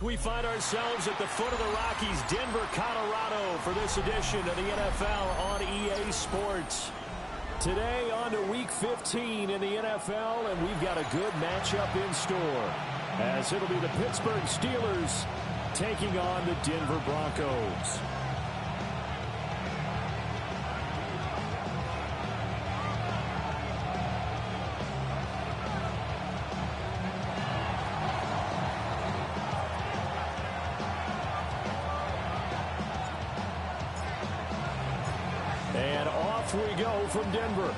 We find ourselves at the foot of the Rockies, Denver, Colorado, for this edition of the NFL on EA Sports. Today on to Week 15 in the NFL, and we've got a good matchup in store, as it'll be the Pittsburgh Steelers taking on the Denver Broncos. And off we go from Denver.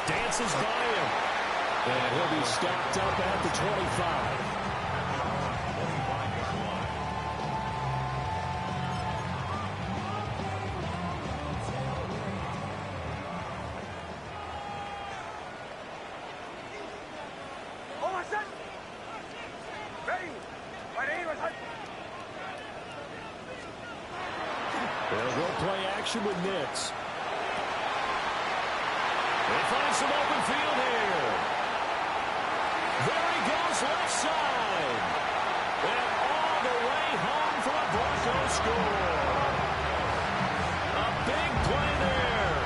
Dances by him. And he'll be stopped up at the 25. They'll play action with Nix. They find some open field here. There he goes, left side. And all the way home for a Broncos score. A big play there.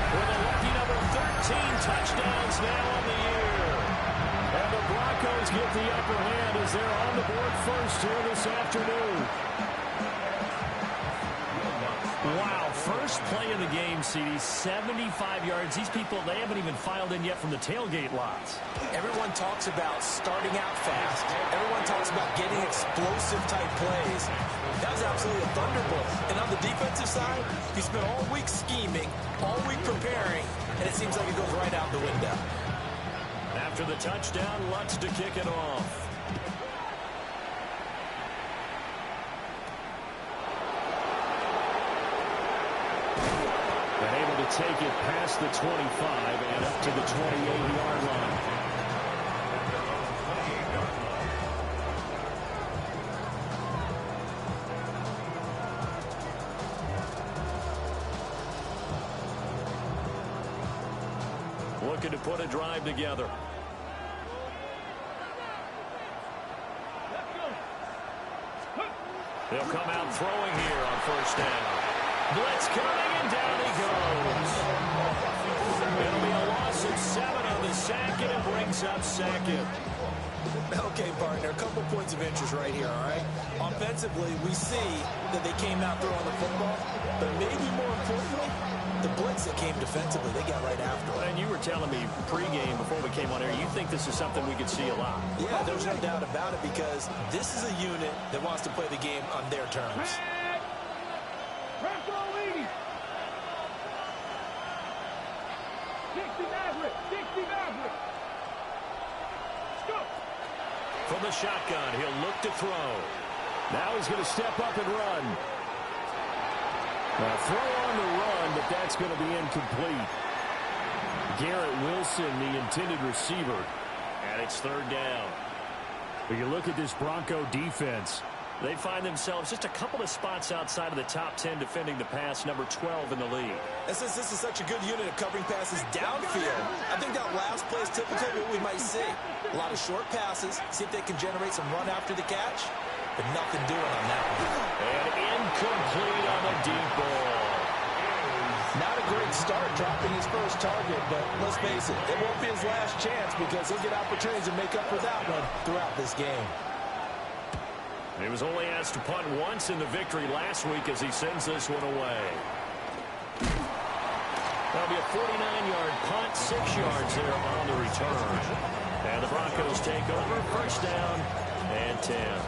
With a lucky number 13 touchdowns now on the year. And the Broncos get the upper hand as they're on the board first here this afternoon. Wow, first play of the game, CD, 75 yards. These people, they haven't even filed in yet from the tailgate lots. Everyone talks about starting out fast. Everyone talks about getting explosive-type plays. That was absolutely a thunderbolt. And on the defensive side, you spent all week scheming, all week preparing, and it seems like it goes right out the window. After the touchdown, Lutz to kick it off. Take it past the 25 and up to the 28-yard line. Looking to put a drive together. They'll come out throwing here on first down. Blitz coming, and down he goes. It'll be a loss of 7 on the sack, and it brings up second. Okay, partner, a couple points of interest right here, all right? Offensively, we see that they came out throwing the football, but maybe more importantly, the blitz that came defensively, they got right after it. And you were telling me pregame before we came on air, you think this is something we could see a lot. Yeah, there's no doubt about it, because this is a unit that wants to play the game on their terms. From the shotgun, he'll look to throw. Now he's going to step up and run. Now throw on the run, but that's going to be incomplete. Garrett Wilson, the intended receiver. And it's third down. But you look at this Bronco defense. They find themselves just a couple of spots outside of the top 10 defending the pass, number 12 in the league. And since this is such a good unit of covering passes downfield, I think that last play is typically what we might see. A lot of short passes, see if they can generate some run after the catch, but nothing doing on that one. And incomplete on the deep ball. Not a great start dropping his first target, but let's face it, it won't be his last chance because he'll get opportunities to make up for that one throughout this game. He was only asked to punt once in the victory last week as he sends this one away. That'll be a 49-yard punt, 6 yards there on the return. And the Broncos take over, first down and 10.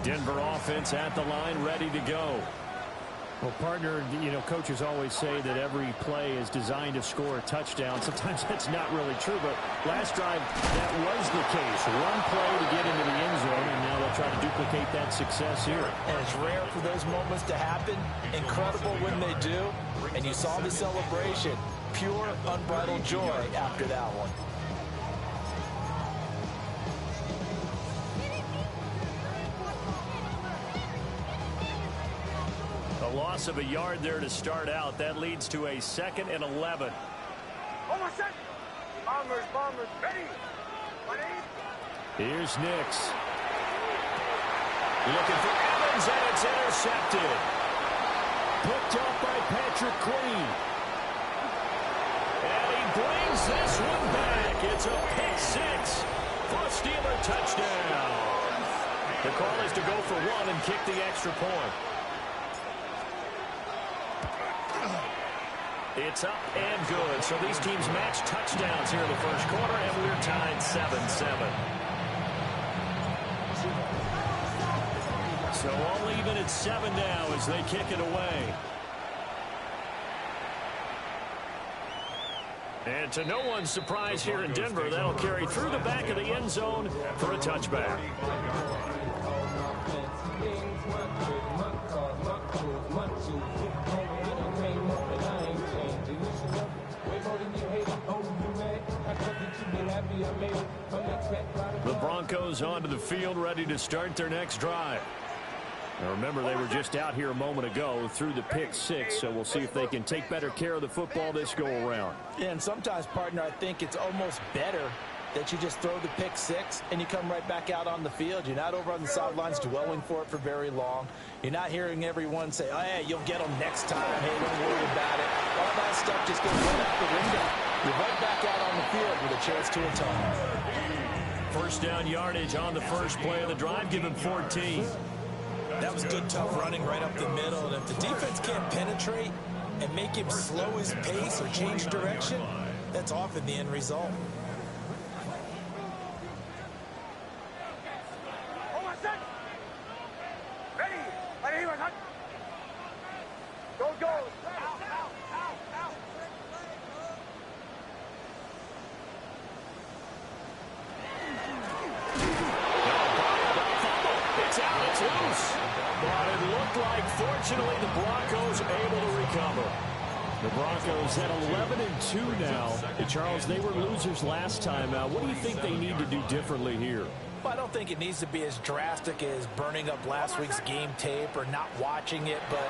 Denver offense at the line, ready to go. Well, partner, you know, coaches always say that every play is designed to score a touchdown. Sometimes that's not really true, but last drive, that was the case. One play to get into the end zone, and now they'll try to duplicate that success here. And it's rare for those moments to happen. Incredible when they do. And you saw the celebration. Pure, unbridled joy after that one. A loss of a yard there to start out. That leads to a 2nd and 11. Almost set. Bombers, ready. Here's Nix. Looking for Evans, and it's intercepted. Picked up by Patrick Queen. And he brings this one back. It's a pick 6 for a Steeler touchdown. The call is to go for 1 and kick the extra point. It's up and good. So these teams match touchdowns here in the first quarter, and we're tied 7-7. So all even at 7 now as they kick it away. And to no one's surprise here in Denver, that'll carry through the back of the end zone for a touchback. The Broncos onto the field, ready to start their next drive. Now remember, they were just out here a moment ago through the pick 6, so we'll see if they can take better care of the football this go-around. Yeah, and sometimes, partner, I think it's almost better that you just throw the pick 6 and you come right back out on the field. You're not over on the sidelines dwelling for it for very long. You're not hearing everyone say, oh, yeah, you'll get them next time. Hey, don't worry about it. All that stuff just goes right out the window. You're right back out on the field with a chance to atone. First down yardage on the first play of the drive, give him 14. That was good, tough running right up the middle. And if the defense can't penetrate and make him slow his pace or change direction, that's often the end result. Almost set. Ready. Go. Out. It's out, it's loose. But it looked like, fortunately, the Broncos able to recover. The Broncos at 11-2 now. And Charles, they were losers last time. What do you think they need to do differently here? Well, I don't think it needs to be as drastic as burning up last week's game tape or not watching it, but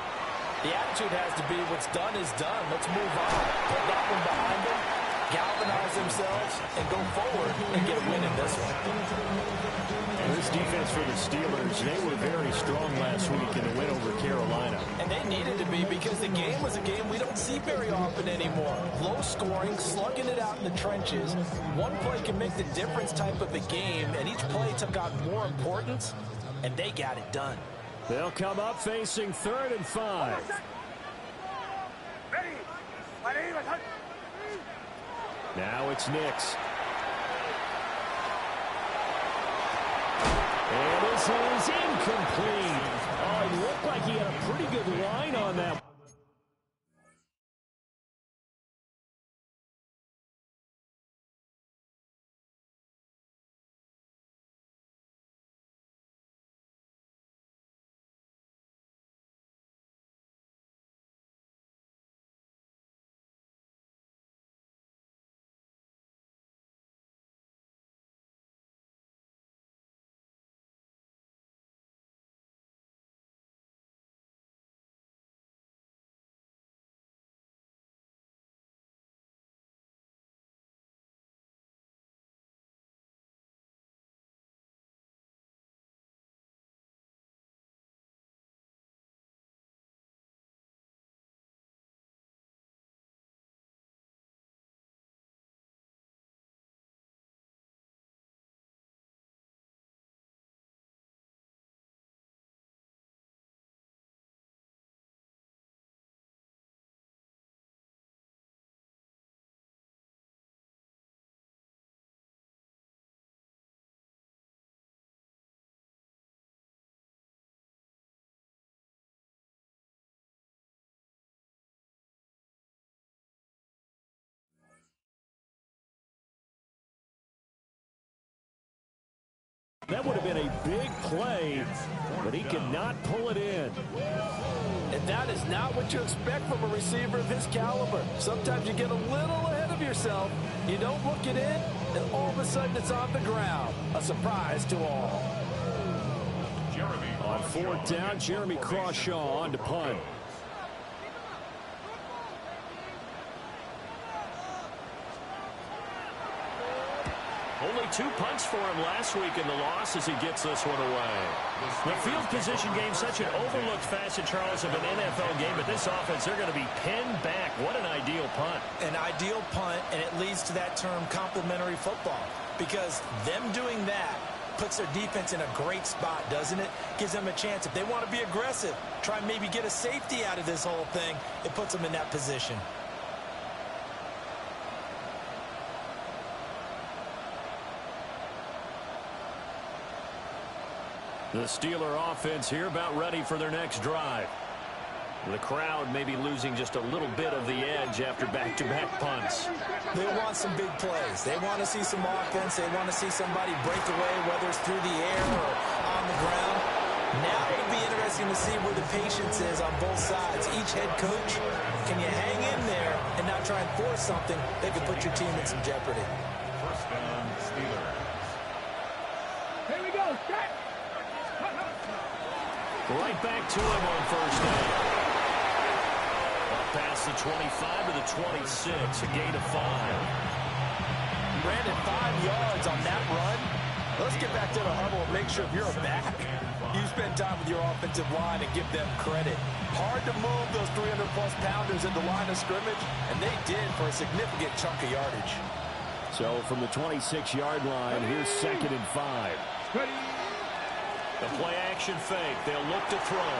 the attitude has to be what's done is done. Let's move on. Put that one behind them, galvanize themselves, and go forward and get a win in this one. This defense for the Steelers, they were very strong last week in the win over Carolina. And they needed to be because the game was a game we don't see very often anymore. Low scoring, slugging it out in the trenches. One play can make the difference type of a game, and each play took on more importance, and they got it done. They'll come up facing 3rd and 5. Ready. Now it's Nix. And this is incomplete. Oh, it looked like he had a pretty good line on that. That would have been a big play, but he could not pull it in. And that is not what you expect from a receiver of his caliber. Sometimes you get a little ahead of yourself. You don't look it in, and all of a sudden it's on the ground. A surprise to all. On 4th down, Jeremy Crawshaw on to punt. Only 2 punts for him last week in the loss as he gets this one away. The field position game, such an overlooked facet, Charles, of an NFL game. But this offense, they're going to be pinned back. What an ideal punt. An ideal punt, and it leads to that term complementary football. Because them doing that puts their defense in a great spot, doesn't it? Gives them a chance. If they want to be aggressive, try and maybe get a safety out of this whole thing, it puts them in that position. The Steeler offense here about ready for their next drive. The crowd may be losing just a little bit of the edge after back-to-back punts. They want some big plays. They want to see some offense. They want to see somebody break away, whether it's through the air or on the ground. Now it'll be interesting to see where the patience is on both sides. Each head coach, can you hang in there and not try and force something that could put your team in some jeopardy? First down, Steelers. Here we go. Set. Right back to him on first down. Up past the 25 to the 26, a gain of 5. Brandon, 5 yards on that run. Let's get back to the huddle and make sure if you're a back, you spend time with your offensive line and give them credit. Hard to move those 300-plus pounders at the line of scrimmage, and they did for a significant chunk of yardage. So from the 26-yard line, here's 2nd and 5. The play-action fake. They'll look to throw.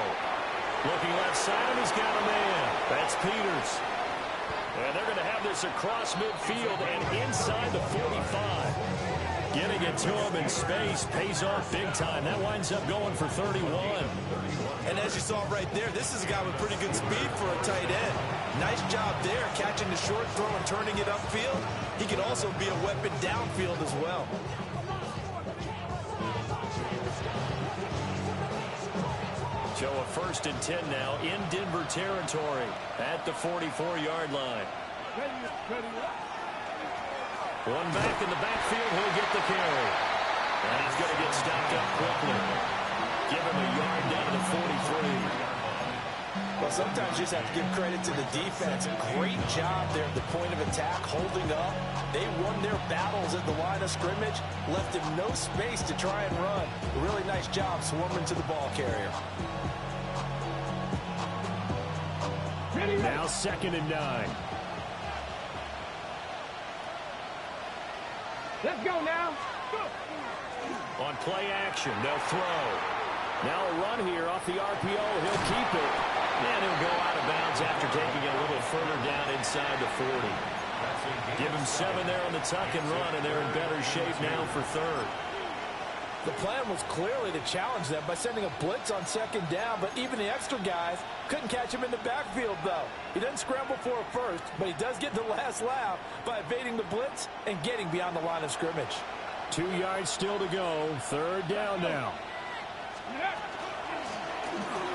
Looking left side, and he's got a man. That's Peters. And they're going to have this across midfield and inside the 45. Getting it to him in space pays off big time. That winds up going for 31. And as you saw right there, this is a guy with pretty good speed for a tight end. Nice job there, catching the short throw and turning it upfield. He can also be a weapon downfield as well. So a 1st and 10 now in Denver territory at the 44-yard line. One back in the backfield, he'll get the carry. And he's going to get stopped up quickly. Give him a yard down to the 43. Well, sometimes you just have to give credit to the defense. Great job there at the point of attack, holding up. They won their battles at the line of scrimmage, left him no space to try and run. A really nice job swarming to the ball carrier. Now 2nd and 9. Let's go now. On play action, they'll throw. Now a run here off the RPO. He'll keep it. And he'll go out of bounds after taking it a little further down inside the 40. Give him 7 there on the tuck and run, and they're in better shape now for 3rd. The plan was clearly to challenge them by sending a blitz on 2nd down, but even the extra guys couldn't catch him in the backfield, though. He doesn't scramble for a first, but he does get the last laugh by evading the blitz and getting beyond the line of scrimmage. 2 yards still to go. 3rd down now.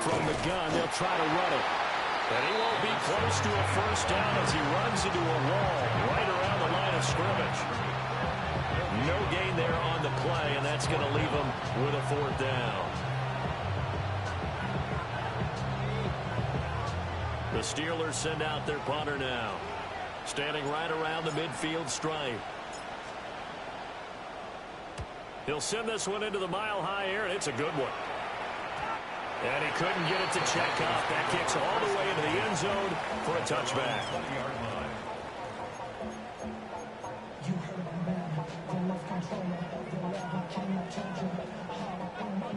From the gun, they'll try to run it. And he won't be close to a first down as he runs into a wall right around the line of scrimmage. No gain there on the play, and that's going to leave him with a 4th down. The Steelers send out their punter now. Standing right around the midfield stripe. He'll send this one into the mile-high air, and it's a good one. And he couldn't get it to check up. That kicks all the way into the end zone for a touchback.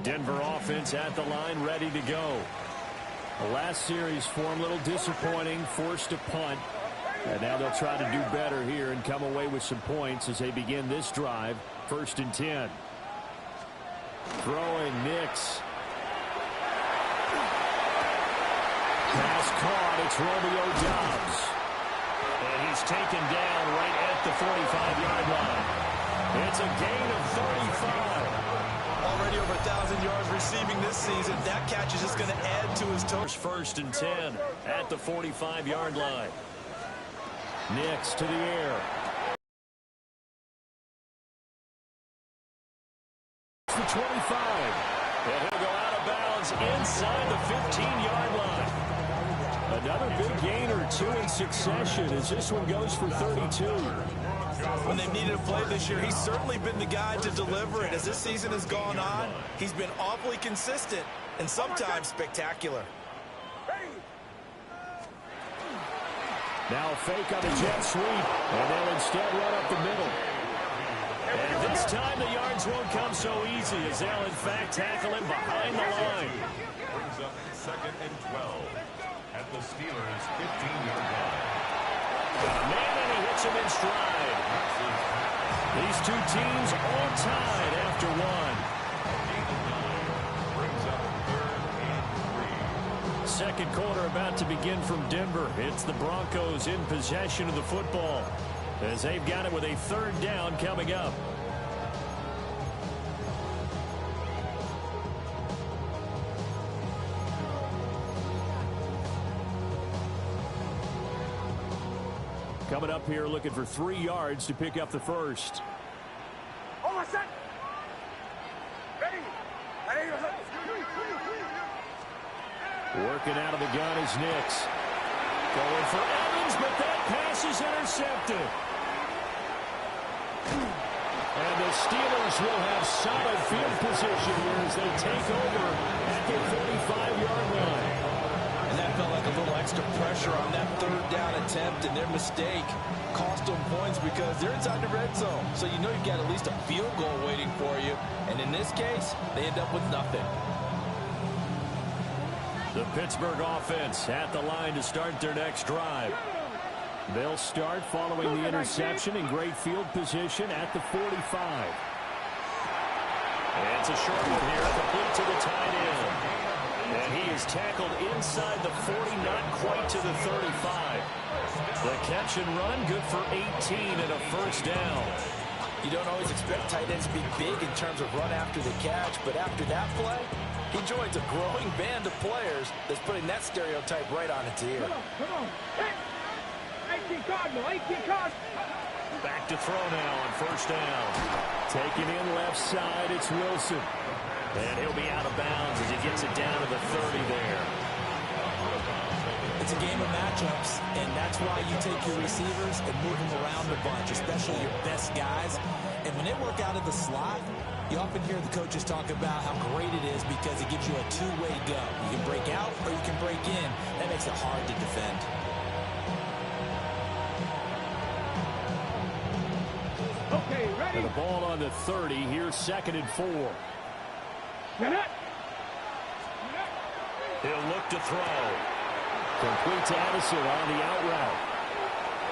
Denver offense at the line, ready to go. The last series for him, a little disappointing, forced to punt. And now they'll try to do better here and come away with some points as they begin this drive. 1st and 10. Throwing, Nix. Pass caught. It's Romeo Doubs. And he's taken down right at the 45-yard line. It's a gain of 35. Already over 1,000 yards receiving this season. That catch is just going to add to his total. 1st and 10 at the 45-yard line. Nix to the air. It's the 25. And he'll go out of bounds inside the 15-yard line. Another big gain or 2 in succession as this one goes for 32. When they've needed a play this year, he's certainly been the guy to deliver it. As this season has gone on, he's been awfully consistent and sometimes spectacular. Now fake on the jet sweep, and they'll instead run up the middle. And this time the yards won't come so easy as they'll in fact tackle him behind the line. Brings up 2nd and 12 at the Steelers' 15-yard line. Got a man and he hits him in stride. These two teams all tied after one. Brings up 3rd and 3. Second quarter about to begin from Denver. It's the Broncos in possession of the football as they've got it with a 3rd down coming up. Coming up here looking for 3 yards to pick up the first. Working out of the gun is Nix. Going for Evans, but that pass is intercepted. And the Steelers will have solid field position here as they take over at the 45-yard line. And that felt like a little extra pressure on that 3rd down attempt, and their mistake cost them points because they're inside the red zone. So you know you've got at least a field goal waiting for you. And in this case, they end up with nothing. The Pittsburgh offense at the line to start their next drive. They'll start following the interception in great field position at the 45. And it's a short one here, complete to the tight end. And he is tackled inside the 40, not quite to the 35. The catch and run, good for 18 and a first down. You don't always expect tight ends to be big in terms of run after the catch, but after that play, he joins a growing band of players that's putting that stereotype right on its ear. Come on. Hey. 18 Cardinal, 18 Cardinal. Back to throw now on first down. Taking in left side, it's Wilson. And he'll be out of bounds as he gets it down to the 30 there. It's a game of matchups, and that's why you take your receivers and move them around a bunch, especially your best guys. And when they work out of the slot, you often hear the coaches talk about how great it is because it gives you a two-way go. You can break out or you can break in. That makes it hard to defend. Okay, ready? And the ball on the 30. Here's 2nd and 4. He'll look to throw. Complete to Addison on the out route.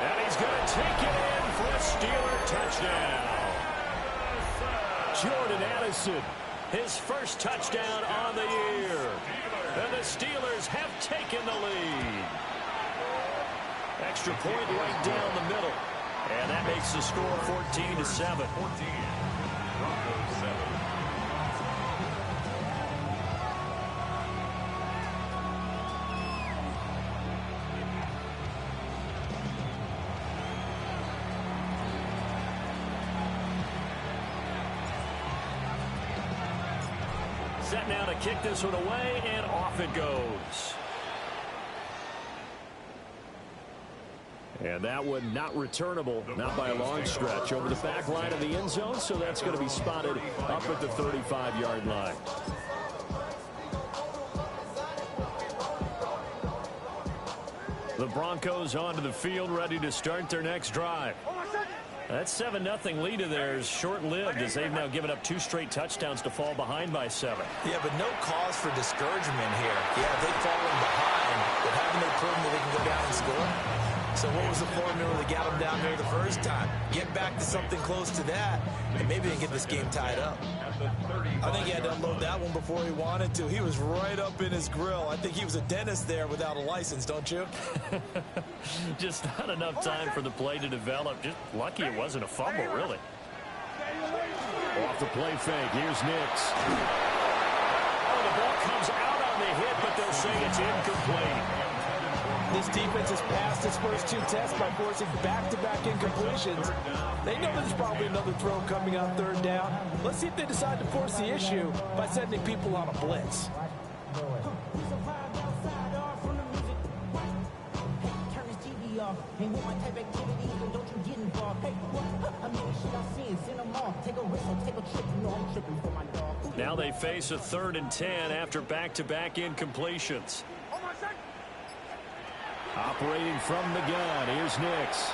And he's going to take it in for a Steeler touchdown. Jordan Addison, his first touchdown on the year. And the Steelers have taken the lead. Extra point right down the middle. And that makes the score 14-7. 14. Broncos 7. Set now to kick this one away, and off it goes. And that one not returnable, not by a long stretch, over the back line of the end zone, so that's going to be spotted up at the 35-yard line. The Broncos onto the field, ready to start their next drive. That 7-0 lead of theirs short-lived as they've now given up 2 straight touchdowns to fall behind by 7. Yeah, but no cause for discouragement here. Yeah, they've fallen behind, but haven't they proven that they can go down and score? So what was the formula that got them down there the first time? Get back to something close to that, and maybe they can get this game tied up. I think he had to unload that one before he wanted to. He was right up in his grill. I think he was a dentist there without a license, don't you? Just not enough time for the play to develop. Just lucky it wasn't a fumble, really. Off the play fake, here's Nix. Oh, the ball comes out on the hit, but they'll say it's incomplete. This defense has passed its first 2 tests by forcing back-to-back incompletions. They know there's probably another throw coming on 3rd down. Let's see if they decide to force the issue by sending people on a blitz. Now they face a 3rd and 10 after back-to-back incompletions. Operating from the gun, here's Nix.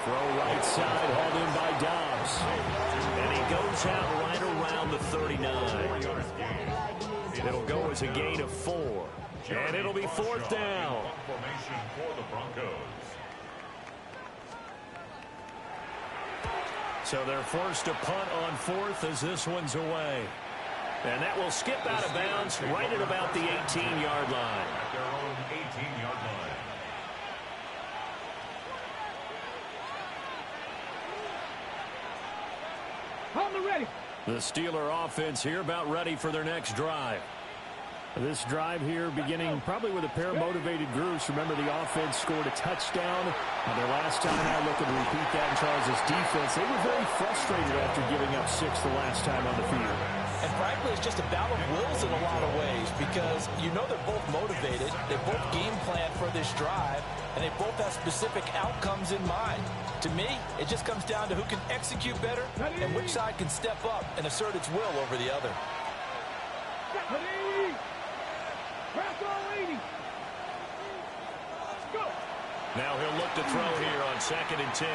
Throw right side, hauled in by Dobbs. And he goes out right around the 39. It'll go as a gain of 4. And it'll be 4th down. Formation for the Broncos. So they're forced to punt on 4th as this one's away. And that will skip out of bounds right at about the 18-yard line. At their own 18-yard line. On the ready. The Steeler offense here about ready for their next drive. This drive here beginning probably with a pair of motivated groups. Remember, the offense scored a touchdown. Their last time out, looking to repeat that in Charles' defense. They were very frustrated after giving up 6 the last time on the field. And frankly, it's just a battle of wills in a lot of ways because you know they're both motivated. They both game plan for this drive, and they both have specific outcomes in mind. To me, it just comes down to who can execute better and which side can step up and assert its will over the other. Now he'll look to throw here on 2nd and 10.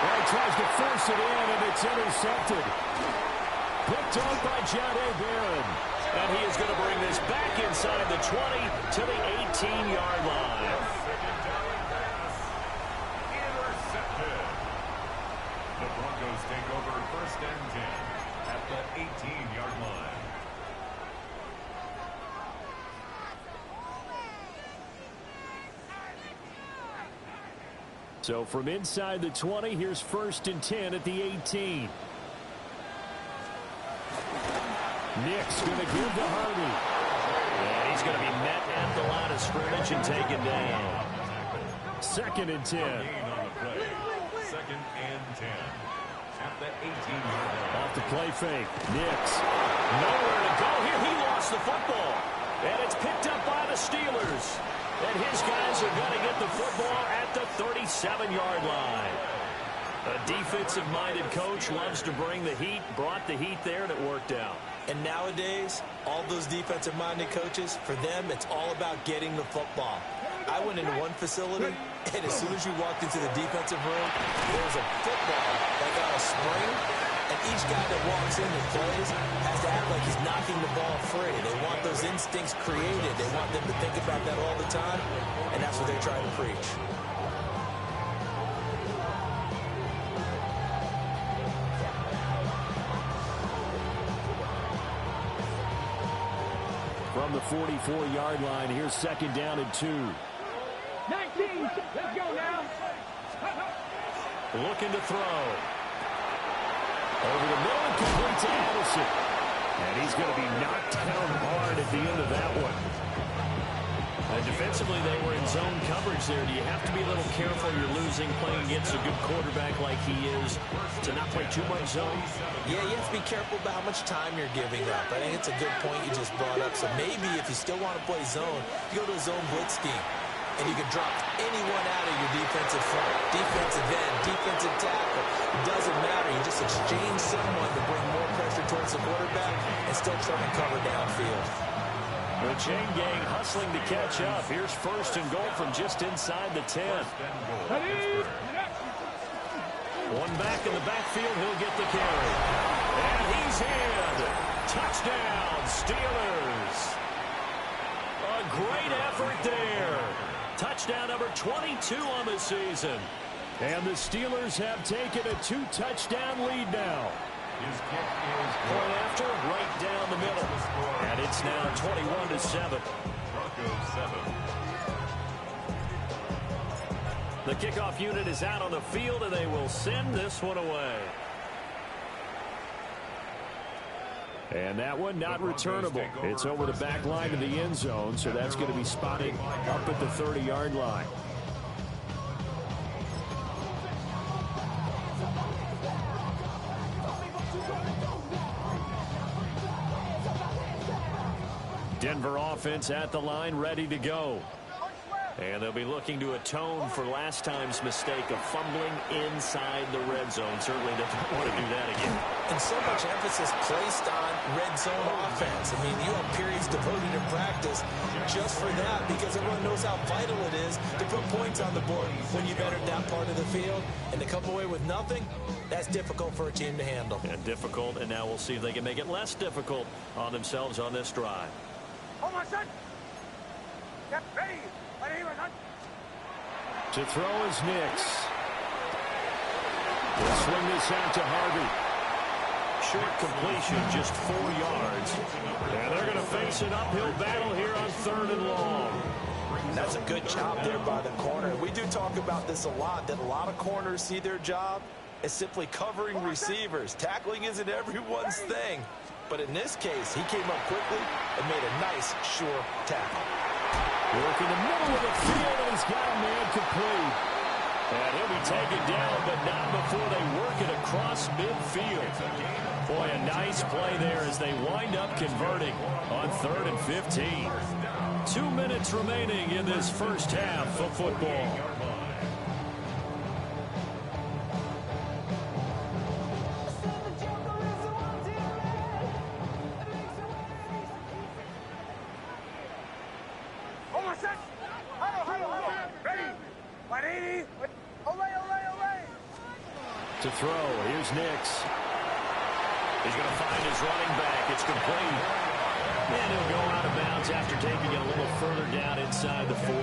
Well, he tries to force it in, and it's intercepted. Picked off by Jahdae Barron. And he is going to bring this back inside the 20 to the 18-yard line. Intercepted. The Broncos take over 1st and 10 at the 18-yard line. So from inside the 20, here's 1st and 10 at the 18. Nick's going to give to Harvey. And he's going to be met at the line of scrimmage and taken down. 2nd and 10. Gain on the play. 2nd and 10 at the 18-yard line. Off the play fake. Nick's nowhere to go here. He lost the football. And it's picked up by the Steelers. And his guys are going to get the football at the 37-yard line. A defensive-minded coach loves to bring the heat, brought the heat there, and it worked out. And nowadays, all those defensive-minded coaches, for them, it's all about getting the football. I went into one facility, and as soon as you walked into the defensive room, there was a football like on a spring, and each guy that walks in and plays has to act like he's knocking the ball free. They want those instincts created. They want them to think about that all the time, and that's what they're trying to preach. From the 44-yard line, here's 2nd down and 2. 19, let's go now. Looking to throw. Over the middle and complete to Addison. And he's going to be knocked down hard at the end of that one. And defensively, they were in zone coverage there. Do you have to be a little careful? You're losing playing against a good quarterback like he is to not play too much zone? Yeah, you have to be careful about how much time you're giving up. I think it's a good point you just brought up. So maybe if you still want to play zone, you go to a zone blitz scheme. And you can drop anyone out of your defensive front. Defensive end, defensive tackle. It doesn't matter. You just exchange someone to bring more pressure towards the quarterback and still try and cover downfield. The chain gang hustling to catch up. Here's 1st and goal from just inside the 10. One back in the backfield. He'll get the carry. And he's in. Touchdown, Steelers. A great effort there. Touchdown number 22 on the season. And the Steelers have taken a 2-touchdown lead now. His kick is Point after, right down the middle. And it's now 21-7. Broncos 7. The kickoff unit is out on the field, and they will send this one away. And that one not returnable. It's over the back line of the end zone, so that's going to be spotted up at the 30-yard line. Denver offense at the line, ready to go. And they'll be looking to atone for last time's mistake of fumbling inside the red zone. Certainly doesn't want to do that again. And so much emphasis placed on red zone offense. I mean, you have periods devoted in practice just for that because everyone knows how vital it is to put points on the board when you've entered that part of the field. And to come away with nothing, that's difficult for a team to handle. And difficult, and now we'll see if they can make it less difficult on themselves on this drive. To throw is Nix. We'll swing this out to Harvey. Short completion, just 4 yards. And they're going to face an uphill battle here on 3rd and long. That's a good job there by the corner. We do talk about this a lot, that a lot of corners see their job as simply covering receivers. Tackling isn't everyone's thing. But in this case, he came up quickly and made a nice, sure tackle. Work in the middle of the field, and he's got a man complete. And he'll be taken down, but not before they work it across midfield. Boy, a nice play there as they wind up converting on 3rd and 15. 2 minutes remaining in this first half of football. To throw, here's Nix. He's going to find his running back. It's complete. And he'll go out of bounds after taking it a little further down inside the 40.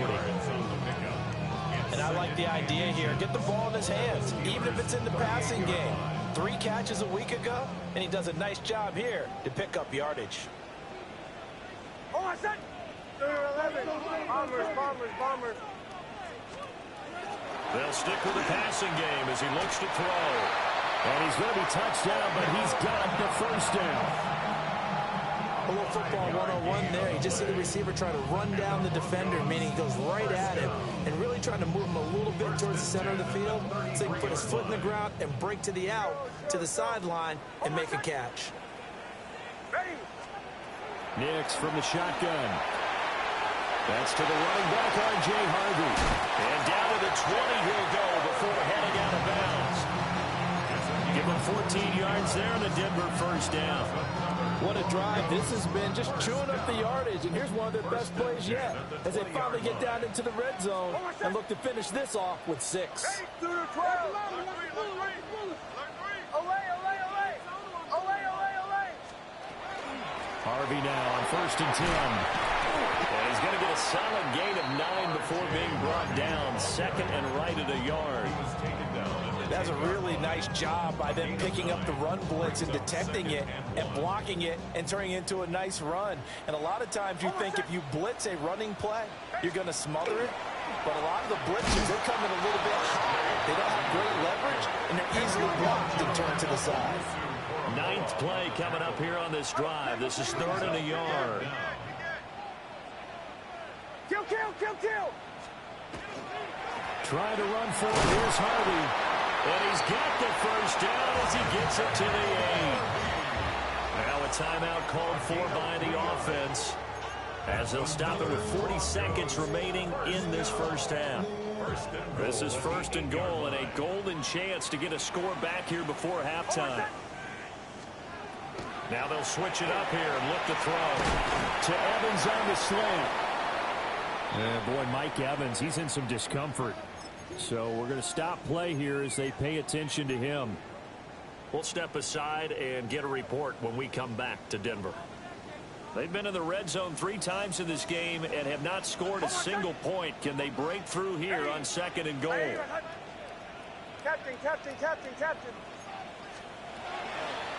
And I like the idea here. Get the ball in his hands, even if it's in the passing game. 3 catches a week ago, and he does a nice job here to pick up yardage. They'll stick with the passing game as he looks to throw. And he's going to be touched down, but he's got the first down. A little football 101 there. You just see the receiver try to run down the defender, meaning he goes right at him and really trying to move him a little bit towards the center of the field so he can put his foot in the ground and break to the out, to the sideline, and make a catch. Nix from the shotgun. That's to the running back, R.J. Harvey. And down to the 20 he'll go before heading out of bounds. Give him 14 yards there, and the Denver first down. What a drive this has been, just chewing up the yardage. And here's one of their best plays yet as they finally get down into the red zone and look to finish this off with 6. Harvey now on 1st and 10. And he's going to get a solid gain of 9 before being brought down. 2nd and right at a yard. That's a really nice job by them picking up the run blitz and detecting it and blocking it and turning it into a nice run. And a lot of times you think if you blitz a running play, you're going to smother it. But a lot of the blitzes, they come in a little bit high. They don't have great leverage, and they're easily blocked and turned to the side. 9th play coming up here on this drive. This is 3rd and a yard. Kill! Trying to run for it. Here's Harvey. And he's got the first down as he gets it to the 8. Now a timeout called for by the offense as they'll stop it with 40 seconds remaining in this first half. This is 1st and goal and a golden chance to get a score back here before halftime. Now they'll switch it up here and look to throw. To Evans on the slant. Boy, Mike Evans, he's in some discomfort. So we're going to stop play here as they pay attention to him. We'll step aside and get a report when we come back to Denver. They've been in the red zone 3 times in this game and have not scored a single point. Can they break through here on 2nd and goal? Captain.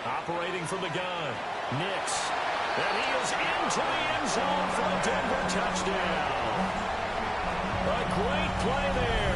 Operating from the gun, Nix. And he is into the end zone for a Denver touchdown. A great play there